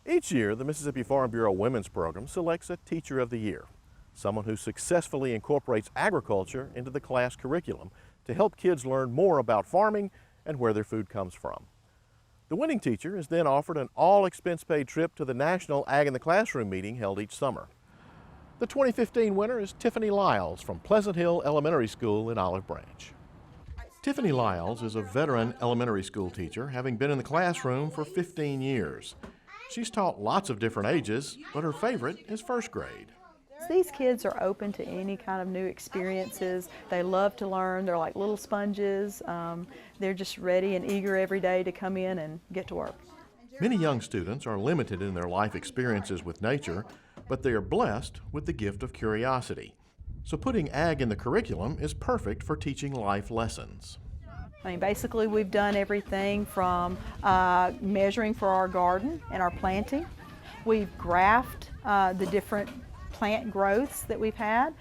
Each year, the Mississippi Farm Bureau Women's Program selects a Teacher of the Year, someone who successfully incorporates agriculture into the class curriculum to help kids learn more about farming and where their food comes from. The winning teacher is then offered an all-expense-paid trip to the National Ag in the Classroom meeting held each summer. The 2015 winner is Tiffany Lyles from Pleasant Hill Elementary School in Olive Branch. Tiffany Lyles is a veteran elementary school teacher, having been in the classroom for 15 years. She's taught lots of different ages, but her favorite is first grade. These kids are open to any kind of new experiences. They love to learn. They're like little sponges. They're just ready and eager every day to come in and get to work. Many young students are limited in their life experiences with nature, but they are blessed with the gift of curiosity. So putting ag in the curriculum is perfect for teaching life lessons. I mean, basically we've done everything from measuring for our garden and our planting. We've graphed the different plant growths that we've had.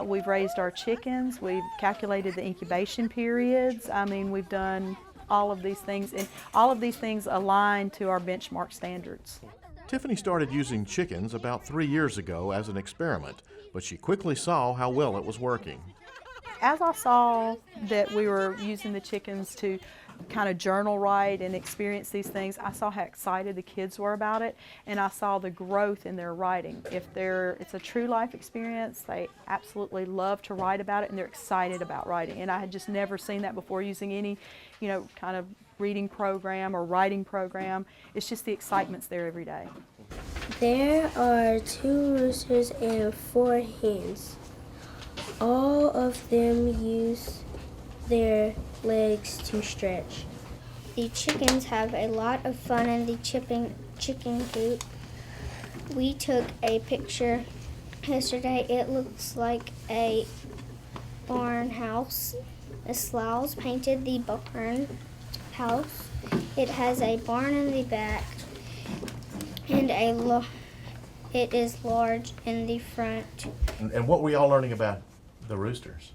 We've raised our chickens. We've calculated the incubation periods. I mean, we've done all of these things, and all of these things align to our benchmark standards. Tiffany started using chickens about 3 years ago as an experiment, but she quickly saw how well it was working. As I saw that we were using the chickens to kind of journal write and experience these things, I saw how excited the kids were about it, and I saw the growth in their writing. It's a true life experience, they absolutely love to write about it, and they're excited about writing. And I had just never seen that before using any, kind of reading program or writing program. It's just the excitement's there every day. There are 2 roosters and 4 hens. All of them use their legs to stretch. The chickens have a lot of fun in the chicken coop. We took a picture yesterday. It looks like a barn house. The sloughs painted the barn house. It has a barn in the back and it is large in the front. And what were y'all learning about the roosters?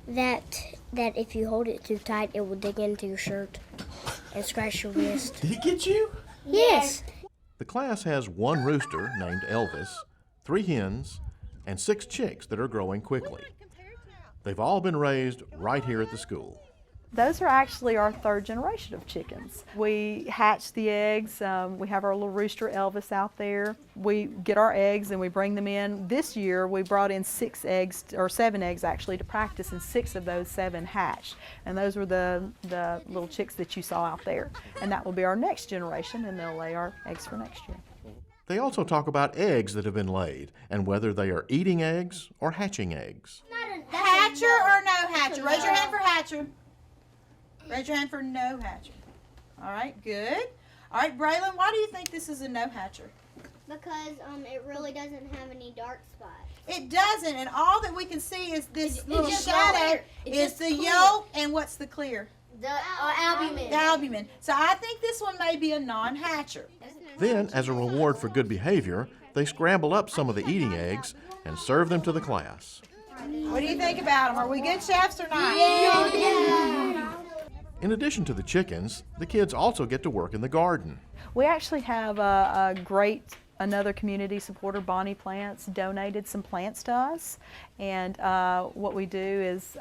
That if you hold it too tight, it will dig into your shirt and scratch your wrist. Did it get you? Yes. The class has 1 rooster named Elvis, 3 hens, and 6 chicks that are growing quickly. They've all been raised right here at the school. Those are actually our 3rd generation of chickens. We hatch the eggs. We have our little rooster Elvis out there. We get our eggs and we bring them in. This year we brought in 6 eggs, or 7 eggs actually, to practice, and 6 of those 7 hatched. And those were the little chicks that you saw out there. And that will be our next generation, and they'll lay our eggs for next year. They also talk about eggs that have been laid and whether they are eating eggs or hatching eggs. Hatcher or no hatcher? Raise your hand for hatcher. Raise your hand for no hatcher. All right, good. All right, Braylon, why do you think this is a no hatcher? Because it really doesn't have any dark spots. It doesn't, and all that we can see is this little just shadow clear. is It's the clear. yolk, and what's the clear? The albumin. The albumin. So I think this one may be a non-hatcher. Then, as a reward for good behavior, they scramble up some of the eating eggs and serve them to the class. What do you think about them? Are we good chefs or not? Yeah. In addition to the chickens, the kids also get to work in the garden. We actually have another community supporter, Bonnie Plants, donated some plants to us, and what we do is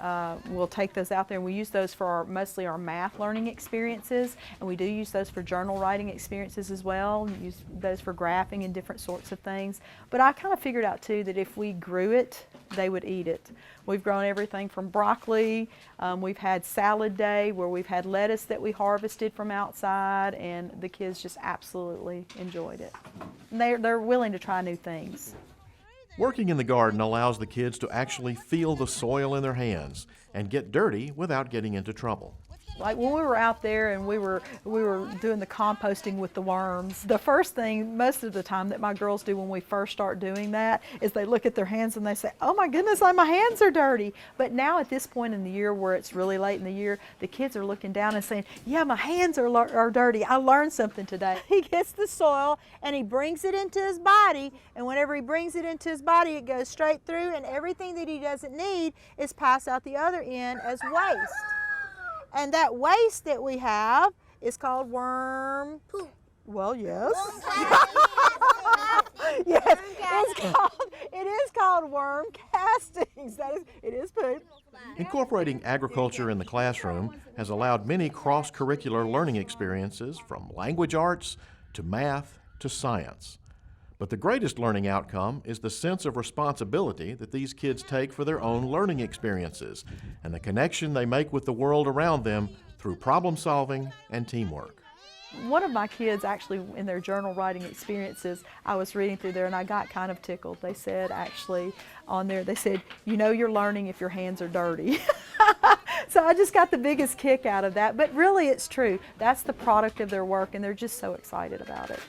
we'll take those out there and we use those for mostly our math learning experiences, and we do use those for journal writing experiences as well, and use those for graphing and different sorts of things. But I kind of figured out too that if we grew it, they would eat it. We've grown everything from broccoli, we've had salad day where we've had lettuce that we harvested from outside, and the kids just absolutely enjoyed it. And they're willing to try new things. Working in the garden allows the kids to actually feel the soil in their hands and get dirty without getting into trouble. Like when we were out there and we were doing the composting with the worms, the first thing most of the time that my girls do when we first start doing that is they look at their hands and they say, oh my goodness, my hands are dirty. But now at this point in the year where it's really late in the year, the kids are looking down and saying, yeah, my hands are dirty. I learned something today. He gets the soil and he brings it into his body, and whenever he brings it into his body, it goes straight through, and everything that he doesn't need is passed out the other end as waste. And that waste that we have is called worm Well, yes. Yes, it is called worm castings. It is poop. Incorporating agriculture in the classroom has allowed many cross-curricular learning experiences from language arts to math to science. But the greatest learning outcome is the sense of responsibility that these kids take for their own learning experiences and the connection they make with the world around them through problem solving and teamwork. One of my kids actually, in their journal writing experiences, I was reading through there and I got kind of tickled. They said actually on there, they said, you know you're learning if your hands are dirty. So I just got the biggest kick out of that. But really it's true. That's the product of their work and they're just so excited about it.